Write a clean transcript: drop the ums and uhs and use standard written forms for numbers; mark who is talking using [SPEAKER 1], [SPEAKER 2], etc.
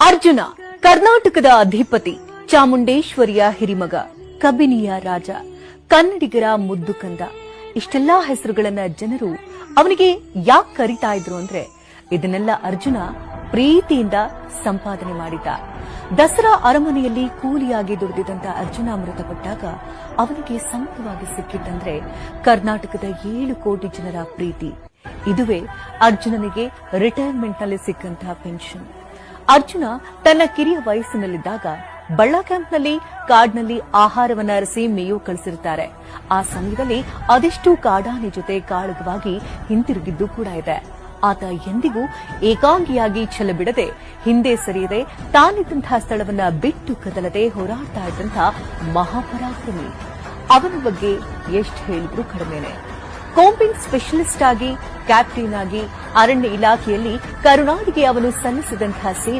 [SPEAKER 1] ಅರ್ಜುನ ಕರ್ನಾಟಕದ ಅಧಿಪತಿ, ಚಾಮುಂಡೇಶ್ವರಿಯ ಹಿರಿಮಗ, ಕಬಿನಿಯ ರಾಜ, ಕನ್ನಡಿಗರ ಮುದ್ದು ಕಂದ. ಇಷ್ಟೆಲ್ಲಾ ಹೆಸರುಗಳನ್ನ ಜನರು ಅವನಿಗೆ ಯಾಕೆ ಕರೀತಾ ಇದ್ರು ಅಂದ್ರೆ ಇದನ್ನೆಲ್ಲ ಅರ್ಜುನ ಪ್ರೀತಿಯಿಂದ ಸಂಪಾದನೆ ಮಾಡಿದ್ದ. ದಸರಾ ಅರಮನೆಯಲ್ಲಿ ಕೂಲಿಯಾಗಿ ದುಡಿದಿದ್ದಂತ ಅರ್ಜುನ ಮೃತಪಟ್ಟಾಗ ಅವನಿಗೆ ಸಮೃದ್ಧವಾಗಿ ಸಿಕ್ಕಿದ್ದಂದ್ರೆ ಕರ್ನಾಟಕದ 7 ಕೋಟಿ ಜನರ ಪ್ರೀತಿ. ಇದುವೇ ಅರ್ಜುನನಿಗೆ ರಿಟೈರ್ಮೆಂಟ್ನಲ್ಲಿ ಸಿಕ್ಕಂತಹ ಪೆನ್ಷನ್. ಅರ್ಜುನ ತನ್ನ ಕಿರಿಯ ವಯಸ್ಸಿನಲ್ಲಿದ್ದಾಗ ಬಳ್ಳ ಕ್ಯಾಂಪ್ನಲ್ಲಿ ಕಾಡಿನಲ್ಲಿ ಆಹಾರವನ್ನ ಅರಸಿ ಮೇಯೋ ಕಳಿಸಿರುತ್ತಾರೆ. ಆ ಸಮಯದಲ್ಲಿ ಅದೆಷ್ಟು ಕಾಡಾನೆ ಜೊತೆ ಕಾಳಗವಾಗಿ ಹಿಂತಿರುಗಿದ್ದು ಕೂಡ ಇದೆ. ಆತ ಎಂದಿಗೂ ಏಕಾಂಗಿಯಾಗಿ ಛಲ ಬಿಡದೆ, ಹಿಂದೆ ಸರಿಯದೆ, ತಾನಿದ್ದಂತಹ ಸ್ಥಳವನ್ನ ಬಿಟ್ಟು ಕದಲದೆ ಹೋರಾಡ್ತಾ ಇದ್ದಂತಹ ಮಹಾಪರಾಕ್ರಮಿ. ಅವನ ಬಗ್ಗೆ ಎಷ್ಟು ಹೇಳಿದ್ರೂ ಕಡಿಮೆನೆ. ಕೋಂಬಿಂಗ್ ಸ್ಪೆಷಲಿಸ್ಟ್ ಆಗಿ, ಕ್ಯಾಪ್ಟನ್ ಆಗಿ, ಅರಣ್ಯ ಇಲಾಖೆಯಲ್ಲಿ ಕರುನಾಡಿಗೆ ಅವನು ಸಲ್ಲಿಸಿದಂತಹ ಸೇವೆ